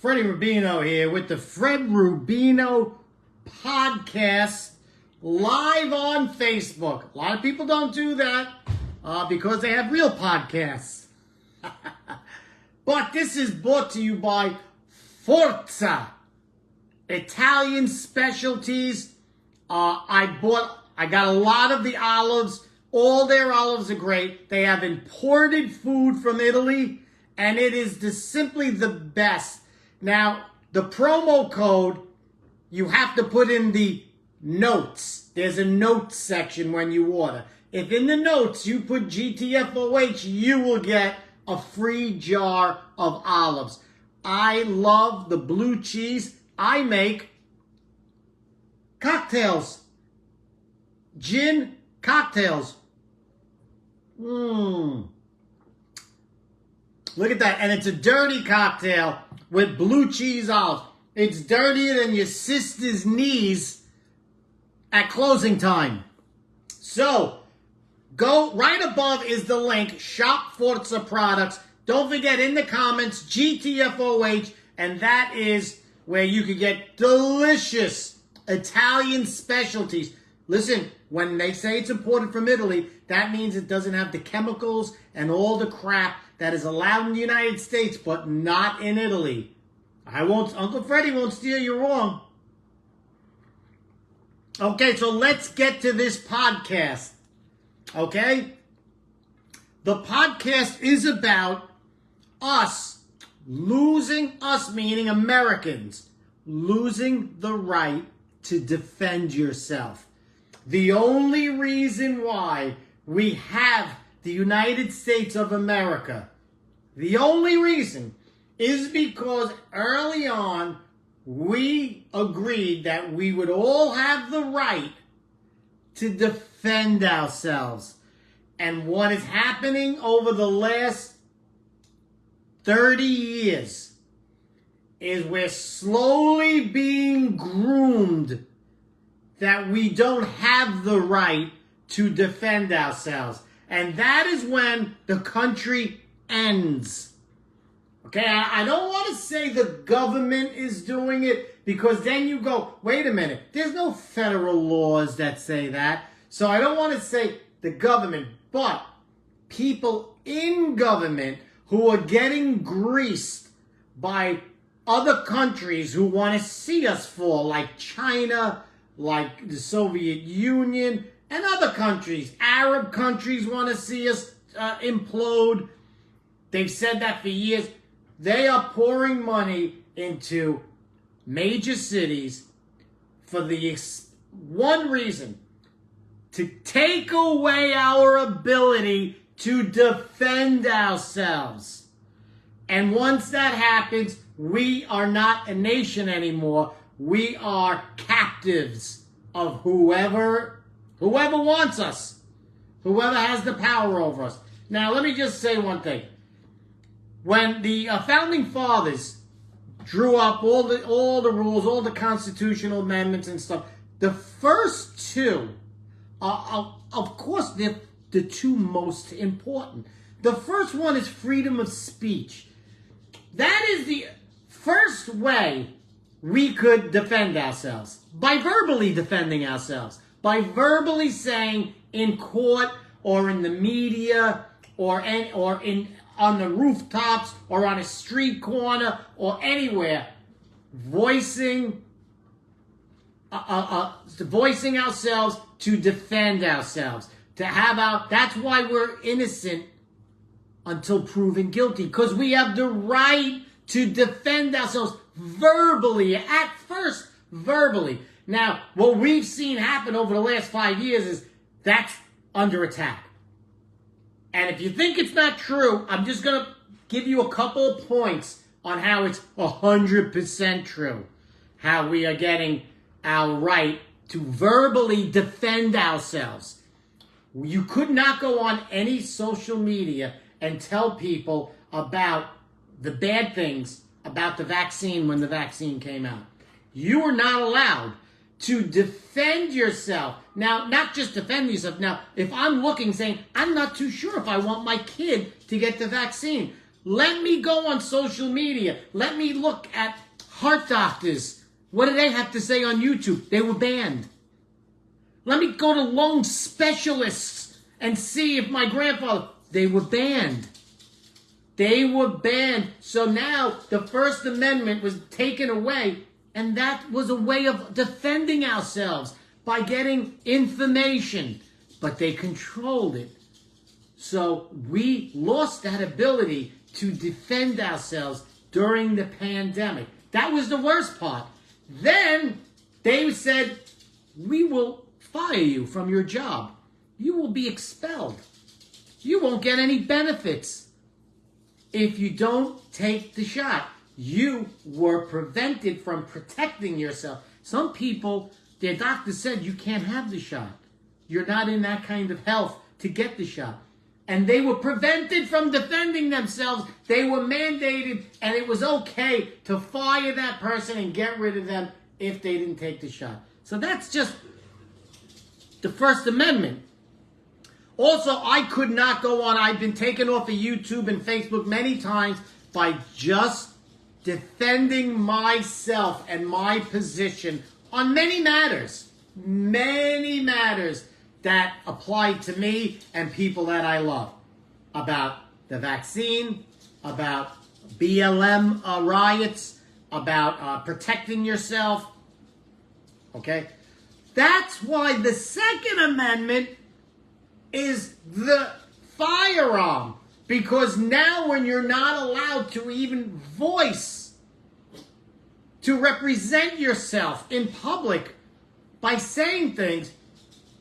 Freddie Rubino here with the Fred Rubino podcast live on Facebook. A lot of people don't do that because they have real podcasts. But this is brought to you by Forza Italian Specialties. I got a lot of the olives. All their olives are great. They have imported food from Italy, and it is simply the best. Now, the promo code, you have to put in the notes. There's a notes section when you order. If in the notes you put GTFOH, you will get a free jar of olives. I love the blue cheese. I make cocktails. Gin cocktails. Look at that. And it's a dirty cocktail with blue cheese olives. It's dirtier than your sister's knees at closing time. So, go right above is the link, Shop Forza Products. Don't forget in the comments, GTFOH, and that is where you can get delicious Italian specialties. Listen, when they say it's imported from Italy, that means it doesn't have the chemicals and all the crap that is allowed in the United States, but not in Italy. Uncle Freddie won't steer you wrong. Okay, so let's get to this podcast. Okay? The podcast is about us meaning Americans, losing the right to defend yourself. The only reason why we have the United States of America, the only reason is because early on we agreed that we would all have the right to defend ourselves. And what is happening over the last 30 years is we're slowly being groomed that we don't have the right to defend ourselves. And that is when the country ends. Okay, I don't want to say the government is doing it, because then you go, wait a minute, there's no federal laws that say that. So I don't want to say the government, but people in government who are getting greased by other countries who want to see us fall, like China, like the Soviet Union, and other countries. Arab countries want to see us implode. They've said that for years. They are pouring money into major cities for the one reason: to take away our ability to defend ourselves. And once that happens, we are not a nation anymore. We are captives of whoever wants us, whoever has the power over us. Now, let me just say one thing. When the founding fathers drew up all the rules, all the constitutional amendments and stuff, the first two are, of course, they're the two most important. The first one is freedom of speech. That is the first way we could defend ourselves, by verbally defending ourselves, by verbally saying in court or in the media or on the rooftops or on a street corner or anywhere, voicing ourselves to defend ourselves, that's why we're innocent until proven guilty, because we have the right to defend ourselves verbally, at first verbally. Now, what we've seen happen over the last 5 years is that's under attack. And if you think it's not true, I'm just going to give you a couple of points on how it's 100% true. How we are getting our right to verbally defend ourselves. You could not go on any social media and tell people about the bad things about the vaccine when the vaccine came out. You are not allowed to defend yourself. Now, not just defend yourself. Now, if I'm looking saying, I'm not too sure if I want my kid to get the vaccine, Let me go on social media. Let me look at heart doctors. What do they have to say on YouTube? They were banned. Let me go to lung specialists and see if my grandfather... They were banned. They were banned. So now the First Amendment was taken away, and that was a way of defending ourselves by getting information. But they controlled it. So we lost that ability to defend ourselves during the pandemic. That was the worst part. Then they said, we will fire you from your job. You will be expelled. You won't get any benefits if you don't take the shot. You were prevented from protecting yourself. Some people, their doctor said, you can't have the shot. You're not in that kind of health to get the shot. And they were prevented from defending themselves. They were mandated, and it was okay to fire that person and get rid of them if they didn't take the shot. So that's just the First Amendment. Also, I could not go on. I've been taken off of YouTube and Facebook many times by just defending myself and my position on many matters that apply to me and people that I love. About the vaccine, about BLM riots, about protecting yourself. Okay? That's why the Second Amendment is the firearm. Because now when you're not allowed to even voice, to represent yourself in public by saying things,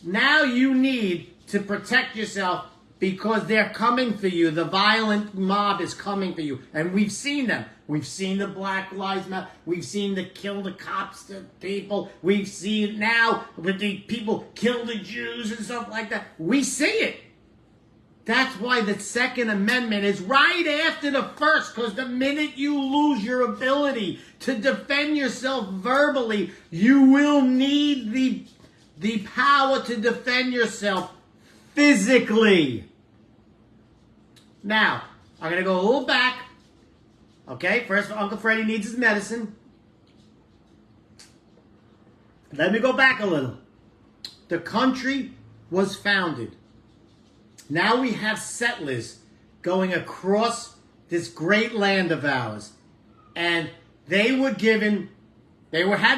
now you need to protect yourself because they're coming for you. The violent mob is coming for you. And we've seen them. We've seen the Black Lives Matter. We've seen the kill the cops, the people. We've seen now with the people kill the Jews and stuff like that. We see it. That's why the Second Amendment is right after the first, because the minute you lose your ability to defend yourself verbally, you will need the power to defend yourself physically. Now, I'm going to go a little back. Okay, first Uncle Freddie needs his medicine. Let me go back a little. The country was founded. Now we have settlers going across this great land of ours. And they had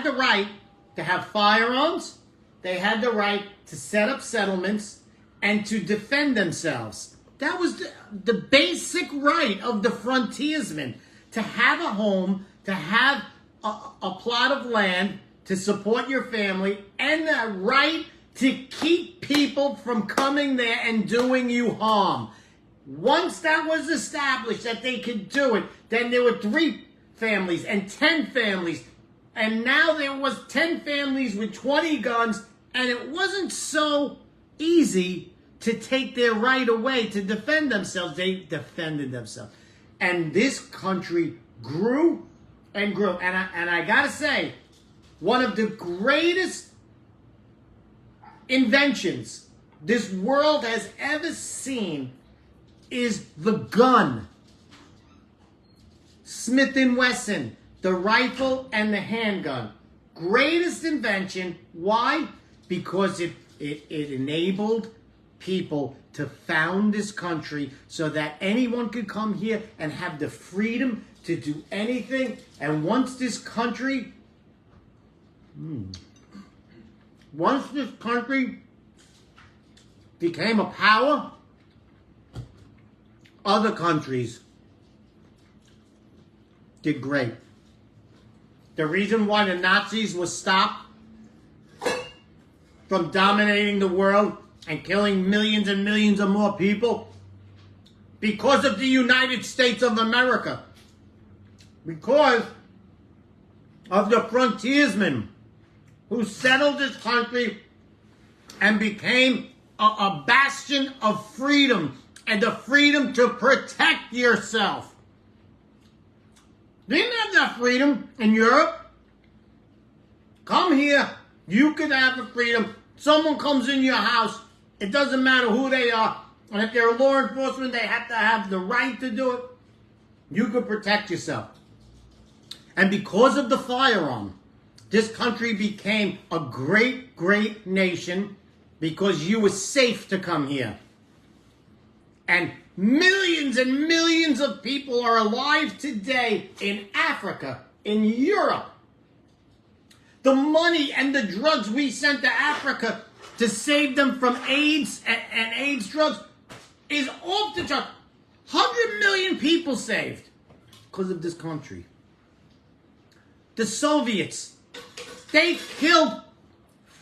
the right to have firearms. They had the right to set up settlements and to defend themselves. That was the basic right of the frontiersmen, to have a home, to have a plot of land, to support your family, and the right to keep people from coming there and doing you harm. Once that was established that they could do it, then there were 3 families and 10 families. And now there was 10 families with 20 guns, and it wasn't so easy to take their right away to defend themselves. They defended themselves. And this country grew and grew. And I gotta say, one of the greatest inventions this world has ever seen is the gun. Smith & Wesson, the rifle and the handgun. Greatest invention. Why? Because it enabled people to found this country so that anyone could come here and have the freedom to do anything. And once this country became a power, other countries did great. The reason why the Nazis were stopped from dominating the world and killing millions and millions of more people, because of the United States of America. Because of the frontiersmen who settled this country and became a bastion of freedom and the freedom to protect yourself. They didn't have that freedom in Europe. Come here, you could have the freedom. Someone comes in your house, it doesn't matter who they are, and if they're law enforcement, they have to have the right to do it. you could protect yourself. And because of the firearm, this country became a great, great nation because you were safe to come here. And millions of people are alive today in Africa, in Europe. The money and the drugs we sent to Africa to save them from AIDS and AIDS drugs is off the chart. 100 million people saved because of this country. The Soviets, they killed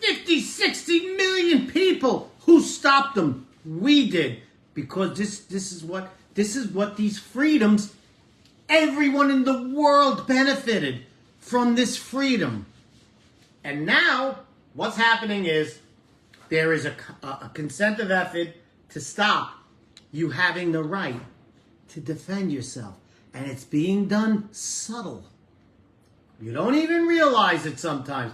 50, 60 million people. Who stopped them? We did. Because this is what these freedoms, everyone in the world benefited from this freedom. And now, what's happening is, there is a consent of effort to stop you having the right to defend yourself. And it's being done subtle. You don't even realize it sometimes.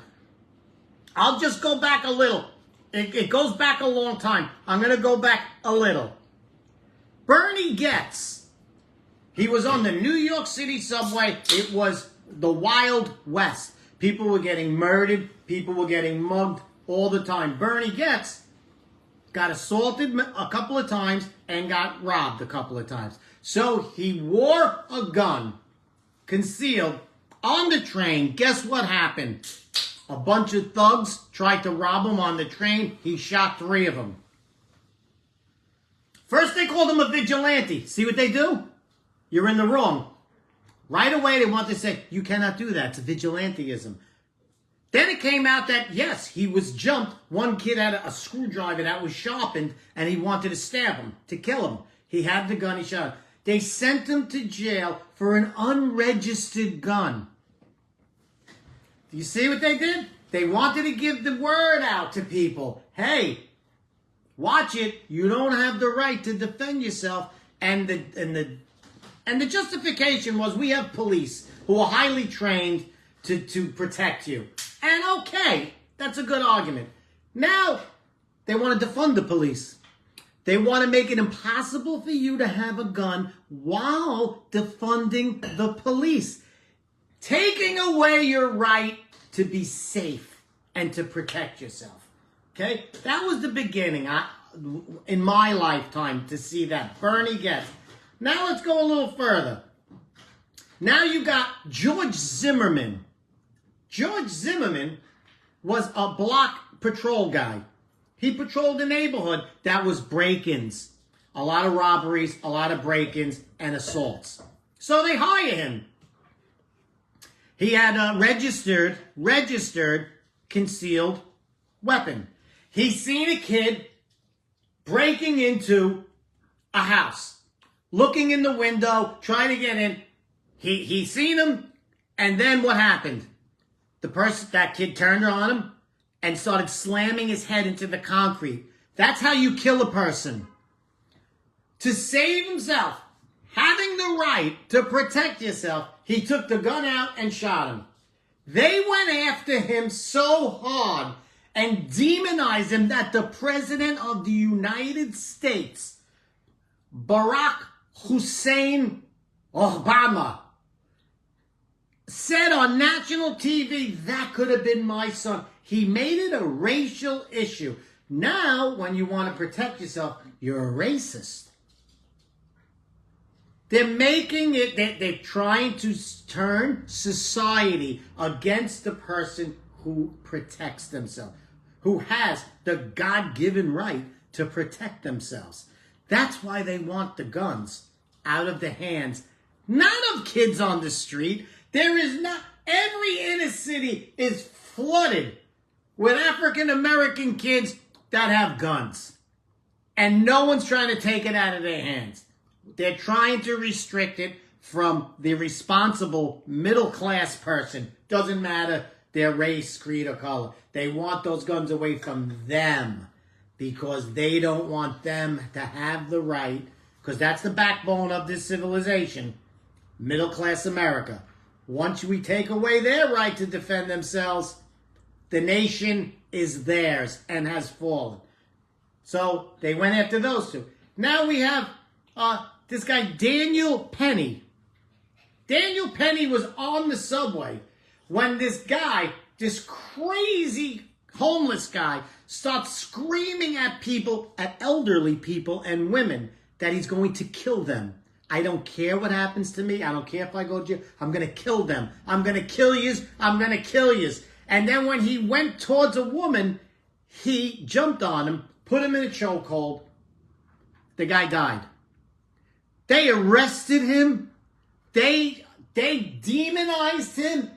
I'll just go back a little. It goes back a long time. I'm going to go back a little. Bernie Goetz, he was on the New York City subway. It was the Wild West. People were getting murdered. People were getting mugged all the time. Bernie Goetz got assaulted a couple of times and got robbed a couple of times. So he wore a gun, concealed, on the train. Guess what happened? A bunch of thugs tried to rob him on the train. He shot 3 of them. First they called him a vigilante. See what they do? You're in the wrong. Right away they want to say, you cannot do that. It's vigilanteism. Then it came out that, yes, he was jumped. One kid had a screwdriver that was sharpened, and he wanted to stab him, to kill him. He had the gun, he shot him. They sent him to jail for an unregistered gun. Do you see what they did? They wanted to give the word out to people. Hey, watch it. You don't have the right to defend yourself. And the justification was, we have police who are highly trained to protect you. And okay, that's a good argument. Now, they want to defund the police. They want to make it impossible for you to have a gun while defunding the police. Taking away your right to be safe and to protect yourself. Okay? That was the beginning in my lifetime to see that. Bernie Goetz. Now let's go a little further. Now you got George Zimmerman. George Zimmerman was a block patrol guy. He patrolled a neighborhood that was break-ins. A lot of robberies, a lot of break-ins, and assaults. So they hire him. He had a registered concealed weapon. He seen a kid breaking into a house, looking in the window, trying to get in. He seen him, and then what happened? That kid turned on him and started slamming his head into the concrete. That's how you kill a person. To save himself, having the right to protect yourself, he took the gun out and shot him. They went after him so hard and demonized him that the President of the United States, Barack Hussein Obama, said on national TV, that could have been my son. He made it a racial issue. Now, when you want to protect yourself, you're a racist. They're making it, they're trying to turn society against the person who protects themselves, who has the God-given right to protect themselves. That's why they want the guns out of the hands, not of kids on the street. There is not, every inner city is flooded with African-American kids that have guns. And no one's trying to take it out of their hands. They're trying to restrict it from the responsible middle-class person. Doesn't matter their race, creed, or color. They want those guns away from them because they don't want them to have the right, because that's the backbone of this civilization, middle-class America. Once we take away their right to defend themselves, the nation is theirs and has fallen. So they went after those two. Now we have this guy, Daniel Penny. Daniel Penny was on the subway when this guy, this crazy homeless guy, starts screaming at people, at elderly people and women, that he's going to kill them. I don't care what happens to me. I don't care if I go to jail. I'm going to kill them. I'm going to kill yous. I'm going to kill yous. And then when he went towards a woman, he jumped on him, put him in a chokehold. The guy died. They arrested him. They demonized him.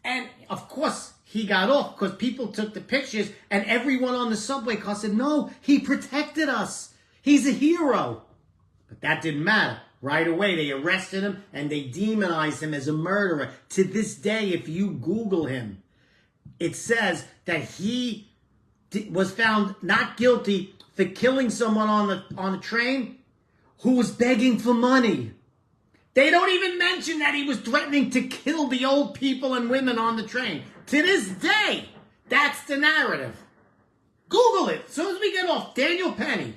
And, of course, he got off because people took the pictures and everyone on the subway car said, no, he protected us. He's a hero. But that didn't matter. Right away, they arrested him and they demonized him as a murderer. To this day, if you Google him, it says that he was found not guilty for killing someone on the train who was begging for money. They don't even mention that he was threatening to kill the old people and women on the train. To this day, that's the narrative. Google it. As soon as we get off, Daniel Penny.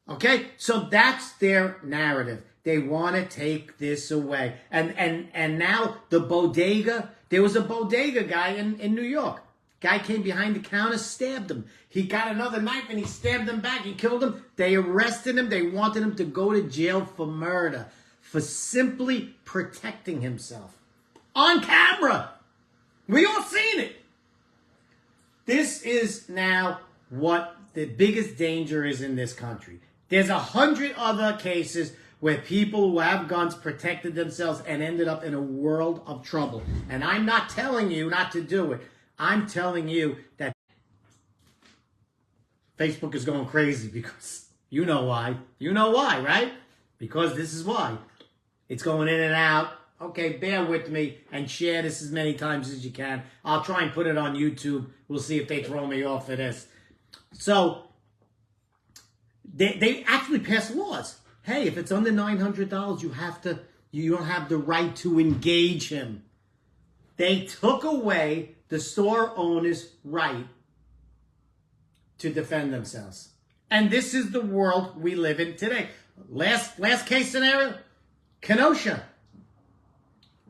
Okay? So that's their narrative. They want to take this away. And now the bodega, there was a bodega guy in New York. Guy came behind the counter, stabbed him. He got another knife and he stabbed him back. He killed him. They arrested him. They wanted him to go to jail for murder, for simply protecting himself. On camera. We all seen it. This is now what the biggest danger is in this country. There's 100 other cases where people who have guns protected themselves and ended up in a world of trouble. And I'm not telling you not to do it. I'm telling you that Facebook is going crazy because you know why. You know why, right? Because this is why. It's going in and out. Okay, bear with me and share this as many times as you can. I'll try and put it on YouTube. We'll see if they throw me off for this. So, they actually passed laws. Hey, if it's under $900, you don't have the right to engage him. They took away the store owner's right to defend themselves. And this is the world we live in today. Last case scenario, Kenosha.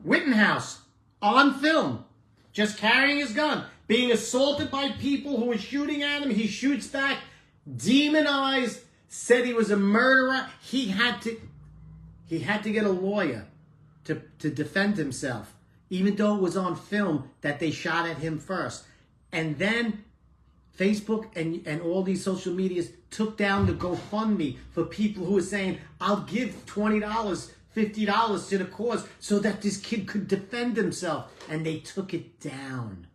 Wittenhouse, on film, just carrying his gun, being assaulted by people who were shooting at him. He shoots back, demonized, said he was a murderer. He had to get a lawyer to defend himself, even though it was on film that they shot at him first. And then Facebook and all these social medias took down the GoFundMe for people who were saying, I'll give $20, $50 to the cause so that this kid could defend himself. And they took it down.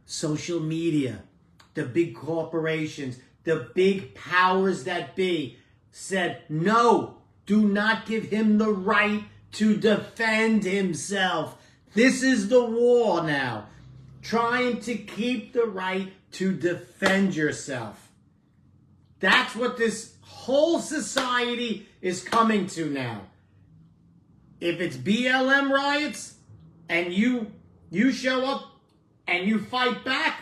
Social media, the big corporations, the big powers that be said, no, do not give him the right to defend himself. This is the war now. Trying to keep the right to defend yourself. That's what this whole society is coming to now. If it's BLM riots and you show up and you fight back,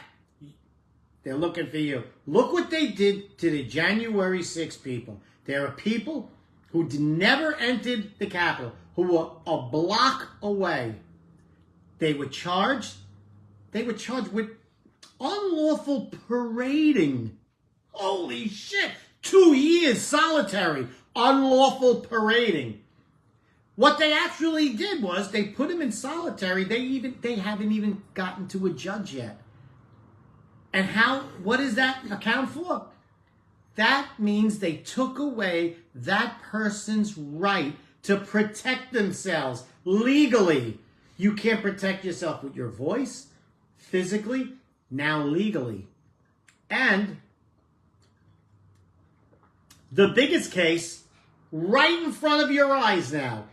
they're looking for you. Look what they did to the January 6th people. There are people who never entered the Capitol, who were a block away. They were charged with unlawful parading. Holy shit. 2 years solitary. Unlawful parading. What they actually did was they put him in solitary. They haven't even gotten to a judge yet. And what does that account for? That means they took away that person's right to protect themselves legally. You can't protect yourself with your voice, physically, now legally. And the biggest case, right in front of your eyes now,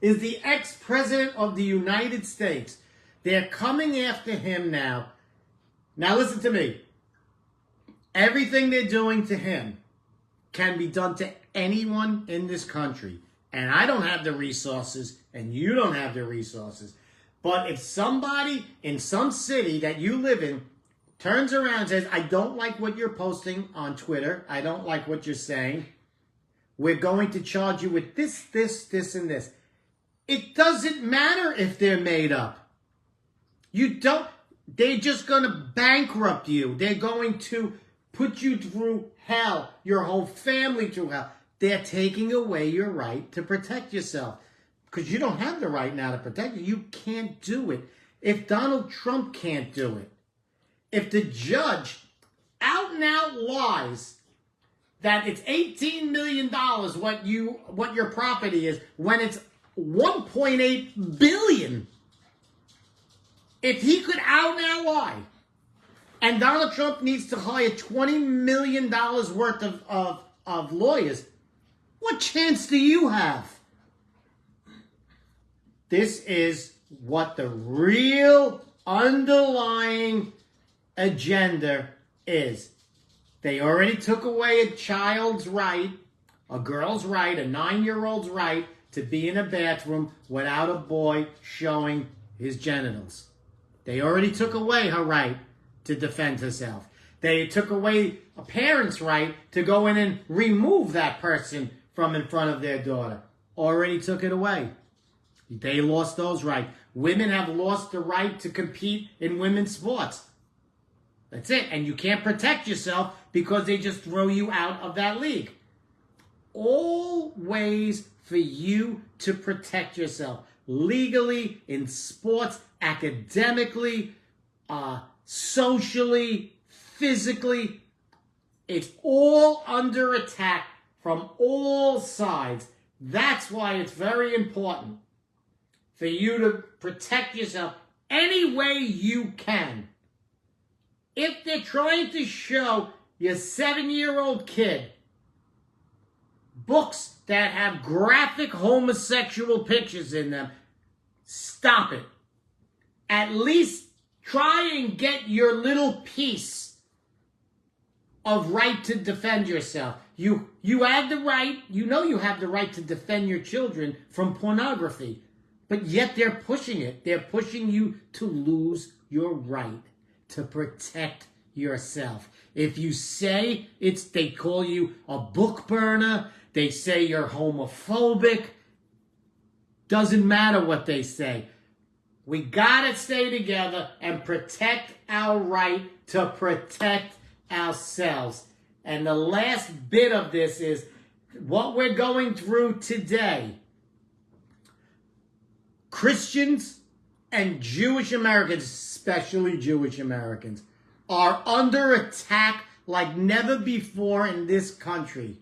is the ex-president of the United States. They're coming after him now. Now listen to me. Everything they're doing to him can be done to anyone in this country. And I don't have the resources, and you don't have the resources. But if somebody in some city that you live in turns around and says, I don't like what you're posting on Twitter, I don't like what you're saying, we're going to charge you with this, this, this, and this. It doesn't matter if they're made up. They're just going to bankrupt you. They're going to put you through hell, your whole family through hell. They're taking away your right to protect yourself because you don't have the right now to protect you. You can't do it. If Donald Trump can't do it, if the judge out and out lies that it's $18 million what your property is when it's $1.8 billion, if he could out and out lie, and Donald Trump needs to hire $20 million worth of lawyers, what chance do you have? This is what the real underlying agenda is. They already took away a child's right, a girl's right, a 9-year-old's right to be in a bathroom without a boy showing his genitals. They already took away her right to defend herself. They took away a parent's right to go in and remove that person from in front of their daughter. Already took it away. They lost those rights. Women have lost the right to compete in women's sports. That's it. And you can't protect yourself because they just throw you out of that league. All ways for you to protect yourself. Legally, in sports, academically, socially, physically. It's all under attack from all sides. That's why it's very important for you to protect yourself any way you can. If they're trying to show your 7-year-old kid books that have graphic homosexual pictures in them, stop it. At least try and get your little piece of right to defend yourself. You have the right, you know you have the right to defend your children from pornography, but yet they're pushing it. They're pushing you to lose your right to protect yourself. If you say they call you a book burner, they say you're homophobic, doesn't matter what they say. We gotta stay together and protect our right to protect ourselves. And the last bit of this is what we're going through today. Christians and Jewish Americans, especially Jewish Americans, are under attack like never before in this country.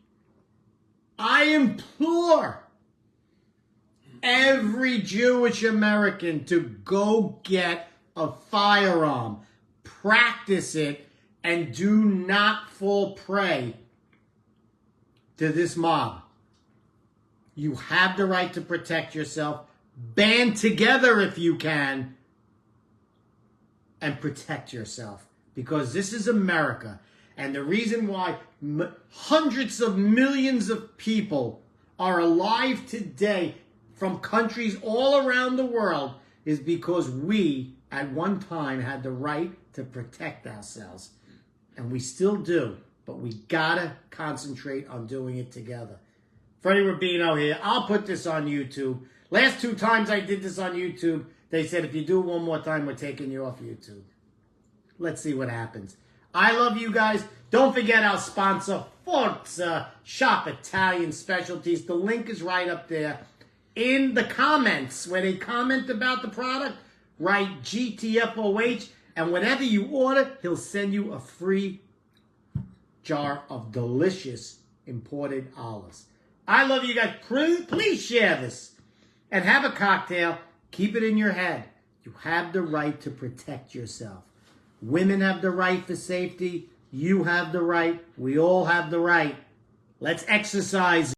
I implore every Jewish American to go get a firearm, practice it, and do not fall prey to this mob. You have the right to protect yourself. Band together if you can and protect yourself, because this is America. And the reason why hundreds of millions of people are alive today from countries all around the world is because we, at one time, had the right to protect ourselves. And we still do, but we gotta concentrate on doing it together. Freddie Rubino here. I'll put this on YouTube. Last 2 times I did this on YouTube, they said, if you do it one more time, we're taking you off YouTube. Let's see what happens. I love you guys. Don't forget our sponsor, Forza Shop Italian Specialties. The link is right up there. In the comments, where they comment about the product, write GTFOH, and whatever you order, he'll send you a free jar of delicious imported olives. I love you guys. Please share this and have a cocktail. Keep it in your head. You have the right to protect yourself. Women have the right for safety. You have the right. We all have the right. Let's exercise.